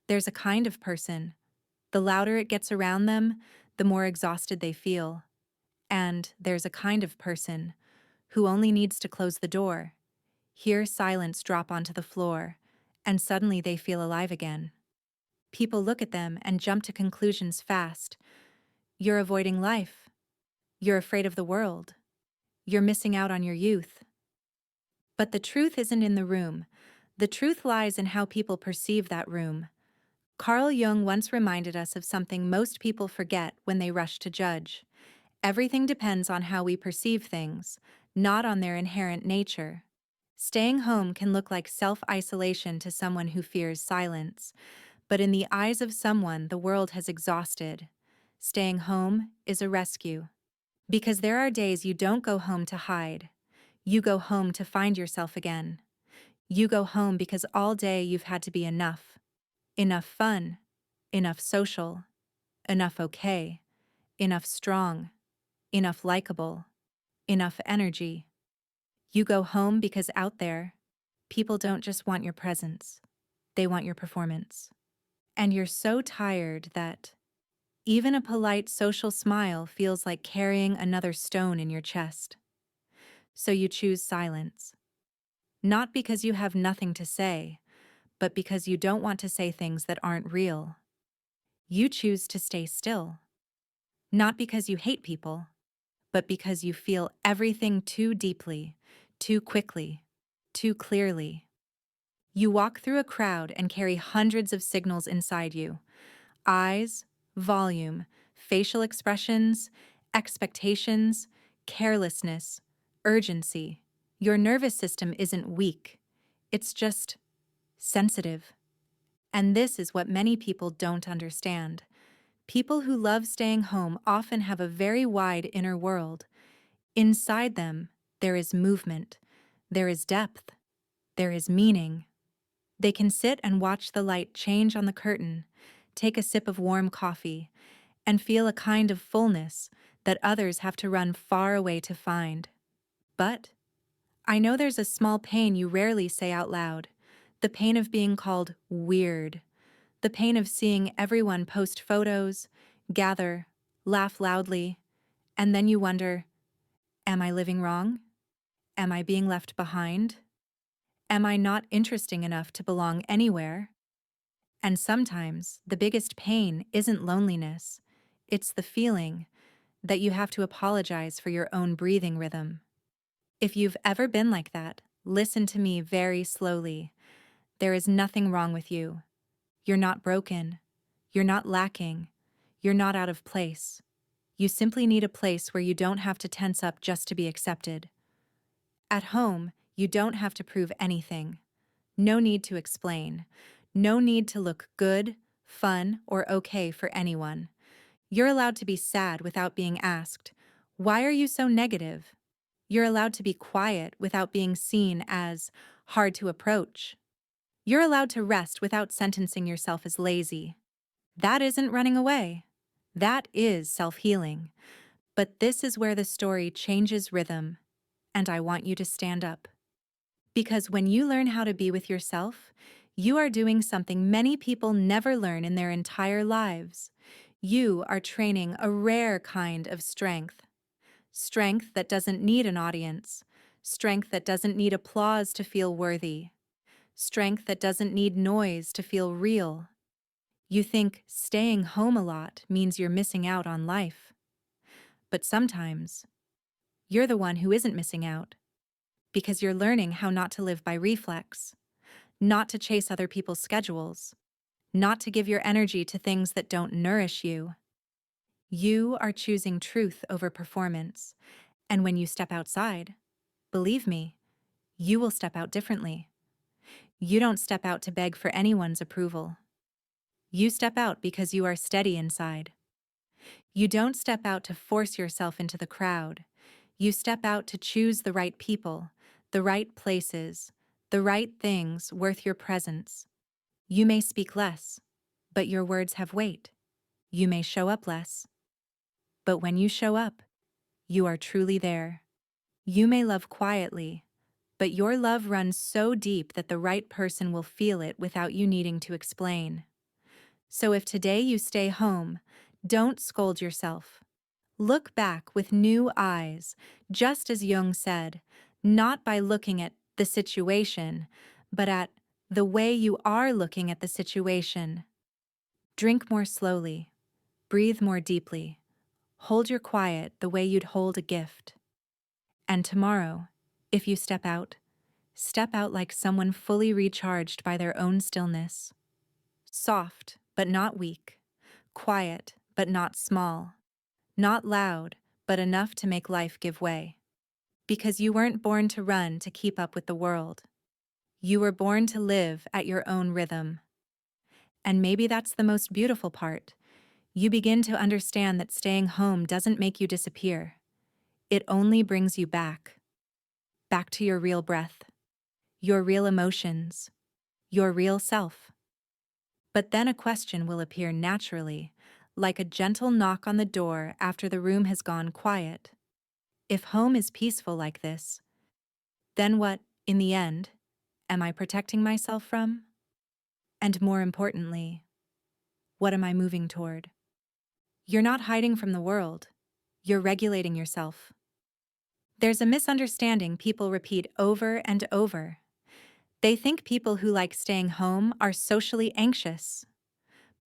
There's a kind of person. The louder it gets around them, the more exhausted they feel. And there's a kind of person who only needs to close the door, hear silence drop onto the floor, and suddenly they feel alive again. People look at them and jump to conclusions fast. You're avoiding life. You're afraid of the world. You're missing out on your youth. But the truth isn't in the room. The truth lies in how people perceive that room. Carl Jung once reminded us of something most people forget when they rush to judge. Everything depends on how we perceive things, not on their inherent nature. Staying home can look like self-isolation to someone who fears silence, but in the eyes of someone the world has exhausted. Staying home is a rescue. Because there are days you don't go home to hide. You go home to find yourself again. You go home because all day you've had to be enough. Enough fun, enough social, enough okay, enough strong, enough likable, enough energy. You go home because out there, people don't just want your presence, they want your performance. And you're so tired that even a polite social smile feels like carrying another stone in your chest. So you choose silence. Not because you have nothing to say, but because you don't want to say things that aren't real. You choose to stay still. Not because you hate people, but because you feel everything too deeply, too quickly, too clearly. You walk through a crowd and carry hundreds of signals inside you: eyes, volume, facial expressions, expectations, carelessness, urgency. Your nervous system isn't weak, it's just sensitive. And this is what many people don't understand. People who love staying home often have a very wide inner world. Inside them, there is movement, there is depth, there is meaning. They can sit and watch the light change on the curtain, take a sip of warm coffee, and feel a kind of fullness that others have to run far away to find. But I know there's a small pain you rarely say out loud, the pain of being called weird, the pain of seeing everyone post photos, gather, laugh loudly, and then you wonder, am I living wrong? Am I being left behind? Am I not interesting enough to belong anywhere? And sometimes the biggest pain isn't loneliness, it's the feeling that you have to apologize for your own breathing rhythm. If you've ever been like that, listen to me very slowly. There is nothing wrong with you. You're not broken. You're not lacking. You're not out of place. You simply need a place where you don't have to tense up just to be accepted. At home, you don't have to prove anything. No need to explain. No need to look good, fun, or okay for anyone. You're allowed to be sad without being asked, "Why are you so negative?" You're allowed to be quiet without being seen as hard to approach. You're allowed to rest without sentencing yourself as lazy. That isn't running away. That is self-healing. But this is where the story changes rhythm, and I want you to stand up. Because when you learn how to be with yourself, you are doing something many people never learn in their entire lives. You are training a rare kind of strength. Strength that doesn't need an audience. Strength that doesn't need applause to feel worthy. Strength that doesn't need noise to feel real. You think staying home a lot means you're missing out on life. But sometimes, you're the one who isn't missing out, because you're learning how not to live by reflex, not to chase other people's schedules, not to give your energy to things that don't nourish you. You are choosing truth over performance, and when you step outside, believe me, you will step out differently. You don't step out to beg for anyone's approval. You step out because you are steady inside. You don't step out to force yourself into the crowd. You step out to choose the right people, the right places, the right things worth your presence. You may speak less, but your words have weight. You may show up less, but when you show up, you are truly there. You may love quietly, but your love runs so deep that the right person will feel it without you needing to explain. So if today you stay home, don't scold yourself. Look back with new eyes, just as Jung said, not by looking at the situation, but at the way you are looking at the situation. Drink more slowly, breathe more deeply, hold your quiet the way you'd hold a gift. And tomorrow, if you step out like someone fully recharged by their own stillness. Soft, but not weak. Quiet, but not small. Not loud, but enough to make life give way. Because you weren't born to run to keep up with the world. You were born to live at your own rhythm. And maybe that's the most beautiful part. You begin to understand that staying home doesn't make you disappear. It only brings you back. Back to your real breath, your real emotions, your real self. But then a question will appear naturally, like a gentle knock on the door after the room has gone quiet. If home is peaceful like this, then what, in the end, am I protecting myself from? And more importantly, what am I moving toward? You're not hiding from the world. You're regulating yourself. There's a misunderstanding people repeat over and over. They think people who like staying home are socially anxious.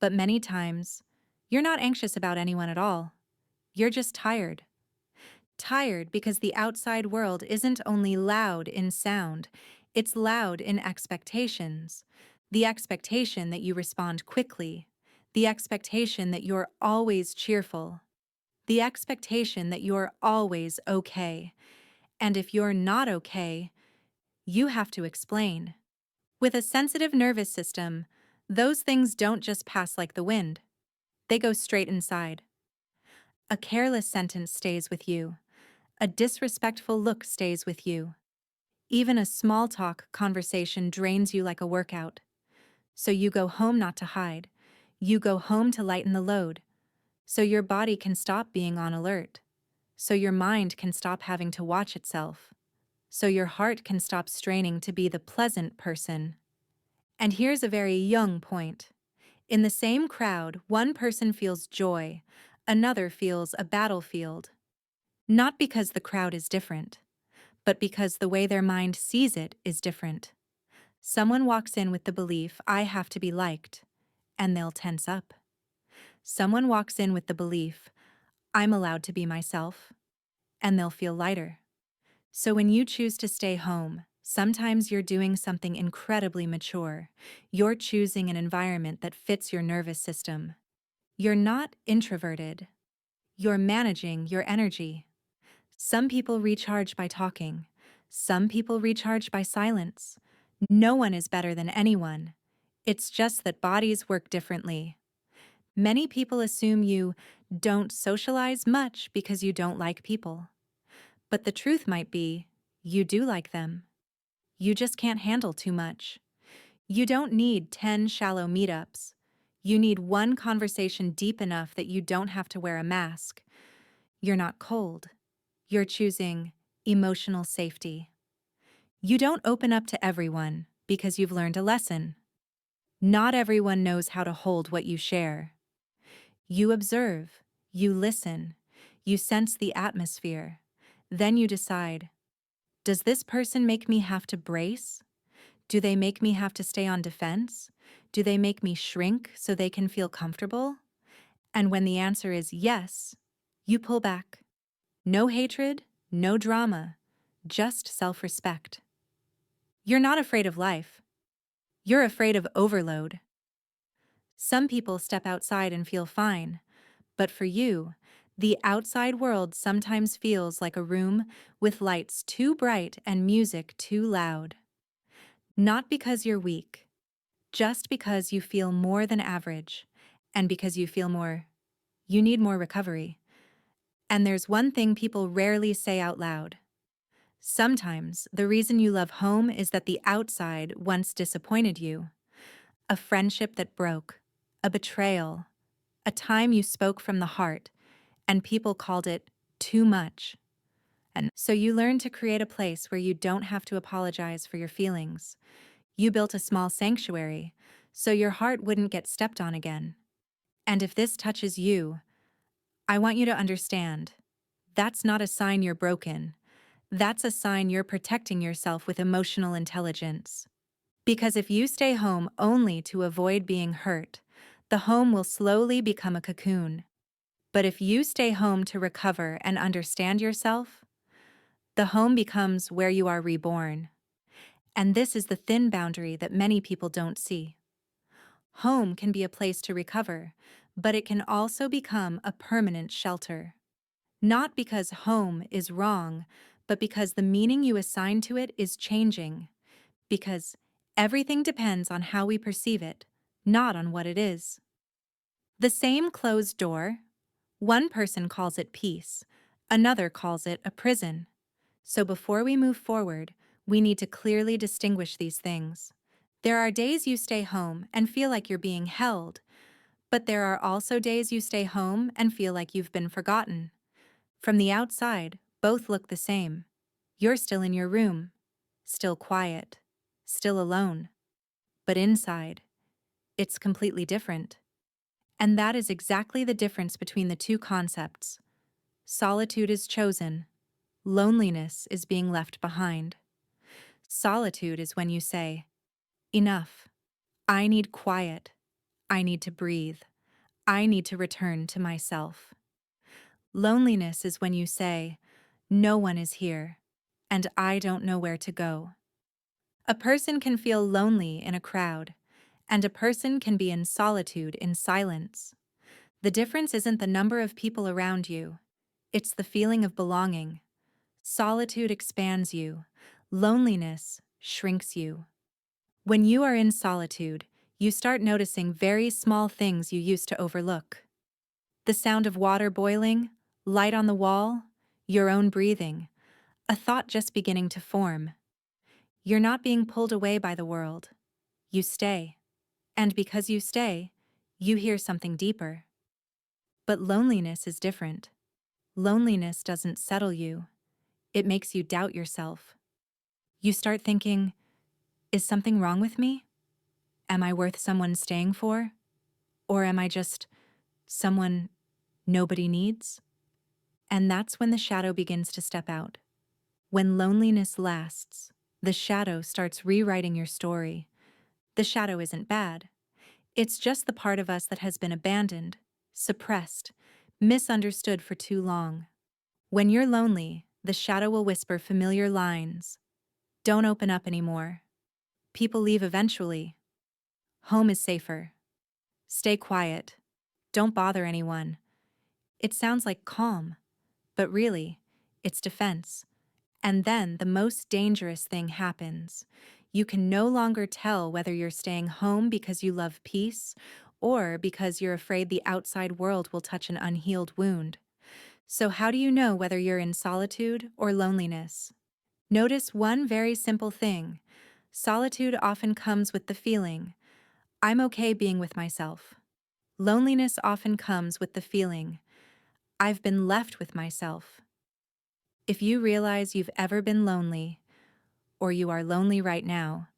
But many times, you're not anxious about anyone at all. You're just tired. Tired because the outside world isn't only loud in sound, it's loud in expectations. The expectation that you respond quickly. The expectation that you're always cheerful. The expectation that you're always okay. And if you're not okay, you have to explain. With a sensitive nervous system, those things don't just pass like the wind. They go straight inside. A careless sentence stays with you. A disrespectful look stays with you. Even a small talk conversation drains you like a workout. So you go home not to hide. You go home to lighten the load. So your body can stop being on alert. So your mind can stop having to watch itself. So your heart can stop straining to be the pleasant person. And here's a very young point. In the same crowd, one person feels joy, another feels a battlefield. Not because the crowd is different, but because the way their mind sees it is different. Someone walks in with the belief, I have to be liked, and they'll tense up. Someone walks in with the belief, I'm allowed to be myself, and they'll feel lighter. So when you choose to stay home, sometimes you're doing something incredibly mature. You're choosing an environment that fits your nervous system. You're not introverted. You're managing your energy. Some people recharge by talking. Some people recharge by silence. No one is better than anyone. It's just that bodies work differently. Many people assume you don't socialize much because you don't like people. But the truth might be, you do like them. You just can't handle too much. You don't need 10 shallow meetups. You need one conversation deep enough that you don't have to wear a mask. You're not cold. You're choosing emotional safety. You don't open up to everyone because you've learned a lesson. Not everyone knows how to hold what you share. You observe, you listen, you sense the atmosphere. Then you decide, does this person make me have to brace? Do they make me have to stay on defense? Do they make me shrink so they can feel comfortable? And when the answer is yes, you pull back. No hatred, no drama, just self-respect. You're not afraid of life. You're afraid of overload. Some people step outside and feel fine, but for you, the outside world sometimes feels like a room with lights too bright and music too loud. Not because you're weak, just because you feel more than average, and because you need more recovery. And there's one thing people rarely say out loud. Sometimes the reason you love home is that the outside once disappointed you. A friendship that broke, a betrayal, a time you spoke from the heart, and people called it too much. And so you learned to create a place where you don't have to apologize for your feelings. You built a small sanctuary so your heart wouldn't get stepped on again. And if this touches you, I want you to understand that's not a sign you're broken. That's a sign you're protecting yourself with emotional intelligence. Because if you stay home only to avoid being hurt, the home will slowly become a cocoon. But if you stay home to recover and understand yourself, the home becomes where you are reborn. And this is the thin boundary that many people don't see. Home can be a place to recover, but it can also become a permanent shelter. Not because home is wrong, but because the meaning you assign to it is changing. Because everything depends on how we perceive it, not on what it is. The same closed door, one person calls it peace, another calls it a prison. So before we move forward, we need to clearly distinguish these things. There are days you stay home and feel like you're being held, but there are also days you stay home and feel like you've been forgotten. From the outside, both look the same. You're still in your room, still quiet, still alone. But inside, it's completely different. And that is exactly the difference between the two concepts. Solitude is chosen, loneliness is being left behind. Solitude is when you say, enough. I need quiet. I need to breathe. I need to return to myself. Loneliness is when you say, no one is here, and I don't know where to go. A person can feel lonely in a crowd, and a person can be in solitude in silence. The difference isn't the number of people around you, it's the feeling of belonging. Solitude expands you, loneliness shrinks you. When you are in solitude, you start noticing very small things you used to overlook. The sound of water boiling, light on the wall, your own breathing, a thought just beginning to form. You're not being pulled away by the world. You stay. And because you stay, you hear something deeper. But loneliness is different. Loneliness doesn't settle you. It makes you doubt yourself. You start thinking, is something wrong with me? Am I worth someone staying for? Or am I just someone nobody needs? And that's when the shadow begins to step out. When loneliness lasts, the shadow starts rewriting your story. The shadow isn't bad. It's just the part of us that has been abandoned, suppressed, misunderstood for too long. When you're lonely, the shadow will whisper familiar lines. Don't open up anymore. People leave eventually. Home is safer. Stay quiet. Don't bother anyone. It sounds like calm, but really, it's defense. And then the most dangerous thing happens. You can no longer tell whether you're staying home because you love peace or because you're afraid the outside world will touch an unhealed wound. So how do you know whether you're in solitude or loneliness? Notice one very simple thing. Solitude often comes with the feeling, I'm okay being with myself. Loneliness often comes with the feeling, I've been left with myself. If you realize you've ever been lonely, or you are lonely right now,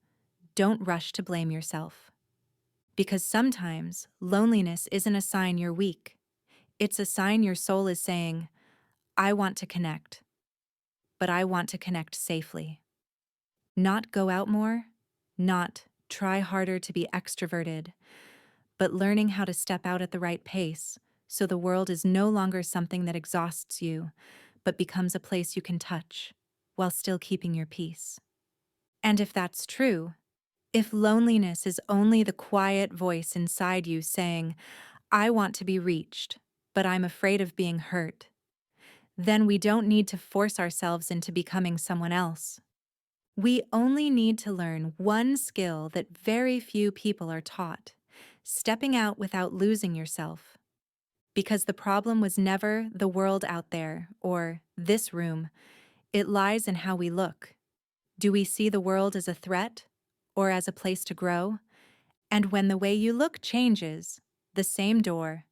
don't rush to blame yourself. Because sometimes loneliness isn't a sign you're weak. It's a sign your soul is saying, I want to connect, but I want to connect safely. Not go out more, not try harder to be extroverted, but learning how to step out at the right pace so the world is no longer something that exhausts you, but becomes a place you can touch while still keeping your peace. And if that's true, if loneliness is only the quiet voice inside you saying, I want to be reached, but I'm afraid of being hurt, then we don't need to force ourselves into becoming someone else. We only need to learn one skill that very few people are taught, stepping out without losing yourself. Because the problem was never the world out there or this room, it lies in how we look. Do we see the world as a threat or as a place to grow? And when the way you look changes, the same door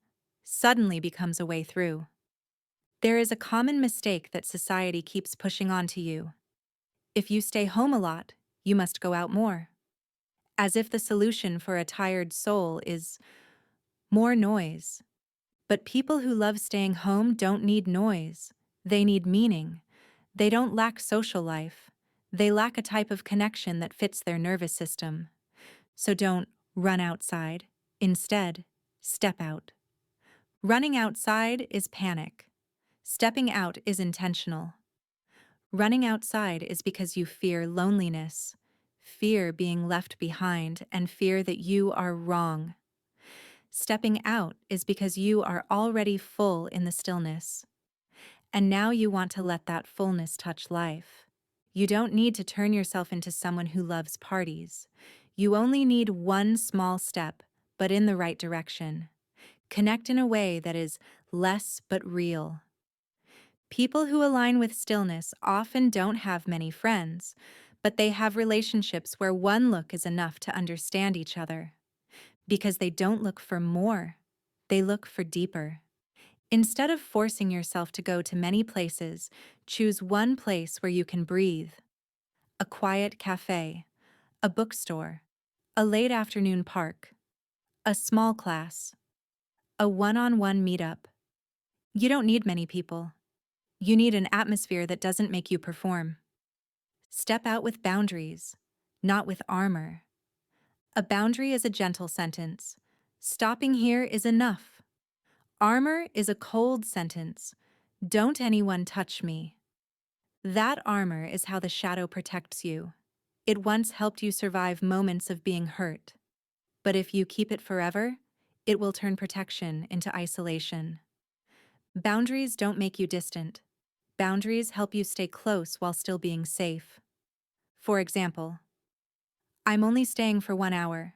suddenly becomes a way through. There is a common mistake that society keeps pushing onto you. If you stay home a lot, you must go out more. as if the solution for a tired soul is more noise. But people who love staying home don't need noise. They need meaning. They don't lack social life. They lack a type of connection that fits their nervous system. So don't run outside. Instead, step out. Running outside is panic. Stepping out is intentional. Running outside is because you fear loneliness, fear being left behind, and fear that you are wrong. Stepping out is because you are already full in the stillness, and now you want to let that fullness touch life. You don't need to turn yourself into someone who loves parties. You only need one small step, but in the right direction. Connect in a way that is less but real. People who align with stillness often don't have many friends, but they have relationships where one look is enough to understand each other. Because they don't look for more, they look for deeper. Instead of forcing yourself to go to many places, choose one place where you can breathe. A quiet cafe, a bookstore, a late afternoon park, a small class, a one-on-one meetup. You don't need many people. You need an atmosphere that doesn't make you perform. Step out with boundaries, not with armor. A boundary is a gentle sentence. Stopping here is enough. Armor is a cold sentence. Don't anyone touch me. That armor is how the shadow protects you. It once helped you survive moments of being hurt. But if you keep it forever, it will turn protection into isolation. Boundaries don't make you distant. Boundaries help you stay close while still being safe. For example, I'm only staying for 1 hour.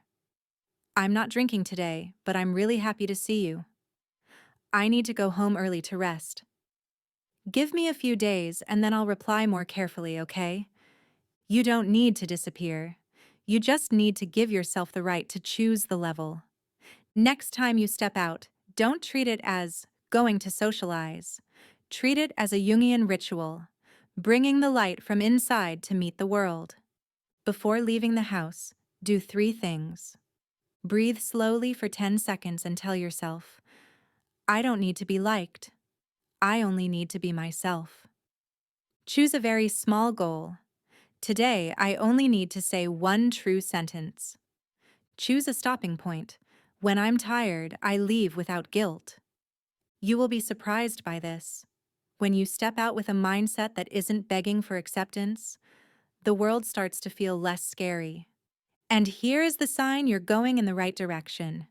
I'm not drinking today, but I'm really happy to see you. I need to go home early to rest. Give me a few days and then I'll reply more carefully, okay? You don't need to disappear. You just need to give yourself the right to choose the level. Next time you step out, don't treat it as going to socialize. Treat it as a Jungian ritual, bringing the light from inside to meet the world. Before leaving the house, do 3 things. Breathe slowly for 10 seconds and tell yourself, I don't need to be liked. I only need to be myself. Choose a very small goal. Today, I only need to say one true sentence. Choose a stopping point. When I'm tired, I leave without guilt. You will be surprised by this. When you step out with a mindset that isn't begging for acceptance, the world starts to feel less scary. And here is the sign you're going in the right direction.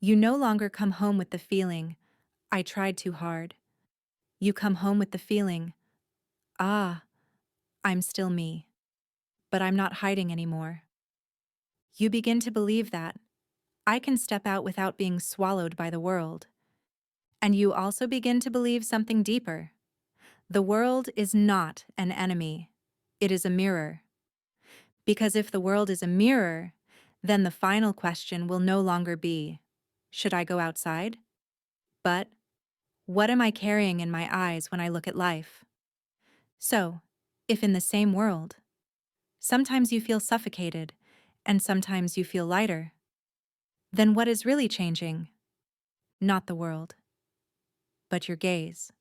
You no longer come home with the feeling, I tried too hard. You come home with the feeling, ah, I'm still me, but I'm not hiding anymore. You begin to believe that I can step out without being swallowed by the world. And you also begin to believe something deeper. The world is not an enemy. It is a mirror. Because if the world is a mirror, then the final question will no longer be, should I go outside? But, what am I carrying in my eyes when I look at life? So, if in the same world, sometimes you feel suffocated, and sometimes you feel lighter, then what is really changing? Not the world, but your gaze.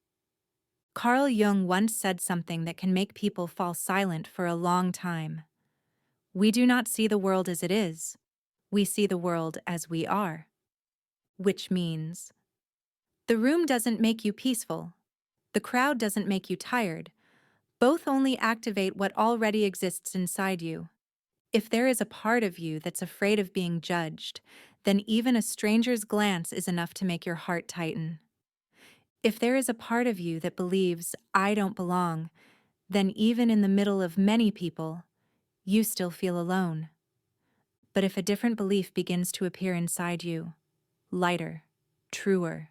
Carl Jung once said something that can make people fall silent for a long time. We do not see the world as it is. We see the world as we are. Which means, the room doesn't make you peaceful. The crowd doesn't make you tired. Both only activate what already exists inside you. If there is a part of you that's afraid of being judged, then even a stranger's glance is enough to make your heart tighten. If there is a part of you that believes, I don't belong, then even in the middle of many people, you still feel alone. But if a different belief begins to appear inside you, lighter, truer,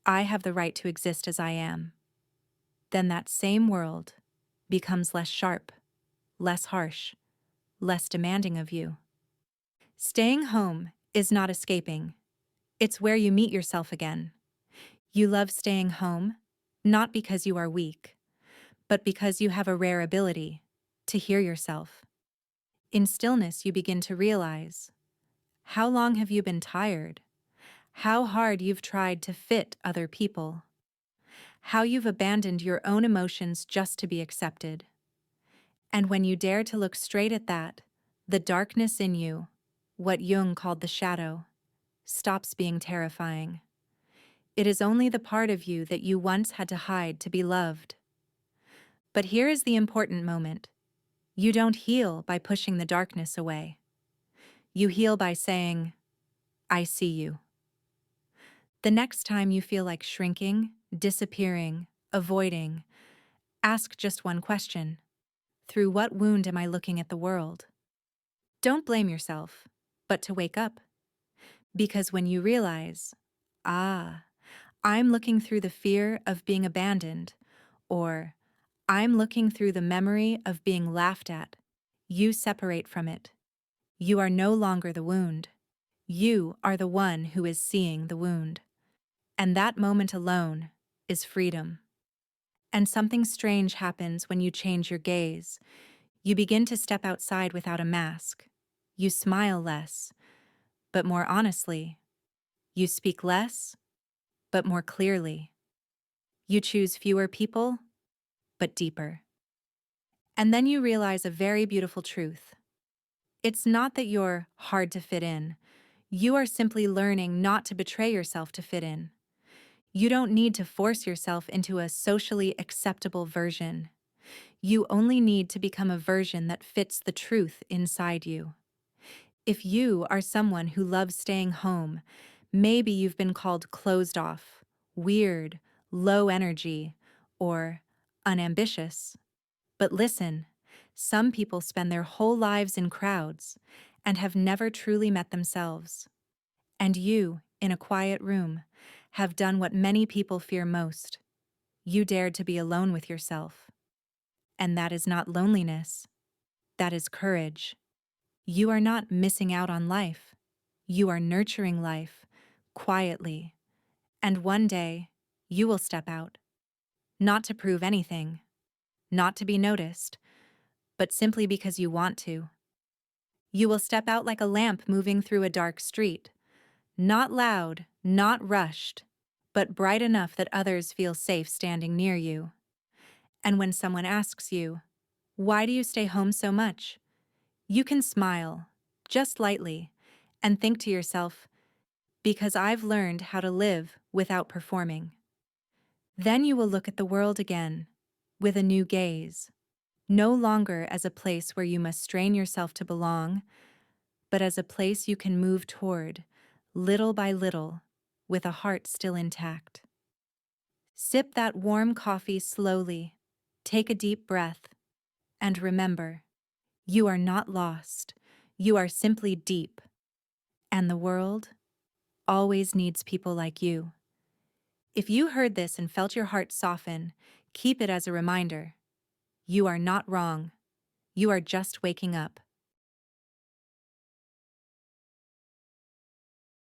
I have the right to exist as I am, then that same world becomes less sharp, less harsh, less demanding of you. Staying home is not escaping. It's where you meet yourself again. You love staying home, not because you are weak, but because you have a rare ability to hear yourself. In stillness, you begin to realize, how long have you been tired? How hard you've tried to fit other people? How you've abandoned your own emotions just to be accepted? And when you dare to look straight at that, the darkness in you, what Jung called the shadow, stops being terrifying. It is only the part of you that you once had to hide to be loved. But here is the important moment. You don't heal by pushing the darkness away. You heal by saying, I see you. The next time you feel like shrinking, disappearing, avoiding, ask just one question. Through what wound am I looking at the world? Don't blame yourself, but to wake up. Because when you realize, ah, I'm looking through the fear of being abandoned, or I'm looking through the memory of being laughed at, you separate from it. You are no longer the wound. You are the one who is seeing the wound. And that moment alone is freedom. And something strange happens when you change your gaze. You begin to step outside without a mask. You smile less, but more honestly. You speak less, but more clearly. You choose fewer people, but deeper. And then you realize a very beautiful truth. It's not that you're hard to fit in. You are simply learning not to betray yourself to fit in. You don't need to force yourself into a socially acceptable version. You only need to become a version that fits the truth inside you. If you are someone who loves staying home, maybe you've been called closed off, weird, low energy, or unambitious. But listen, some people spend their whole lives in crowds and have never truly met themselves. And you, in a quiet room, have done what many people fear most. You dared to be alone with yourself. And that is not loneliness. That is courage. You are not missing out on life. You are nurturing life, quietly. And one day, you will step out. Not to prove anything, not to be noticed, but simply because you want to. You will step out like a lamp moving through a dark street. Not loud, not rushed, but bright enough that others feel safe standing near you. And when someone asks you, why do you stay home so much? You can smile, just lightly, and think to yourself, because I've learned how to live without performing. Then you will look at the world again, with a new gaze, no longer as a place where you must strain yourself to belong, but as a place you can move toward, little by little, with a heart still intact. Sip that warm coffee slowly, take a deep breath, and remember, you are not lost. You are simply deep. And the world always needs people like you. If you heard this and felt your heart soften, keep it as a reminder. You are not wrong. You are just waking up.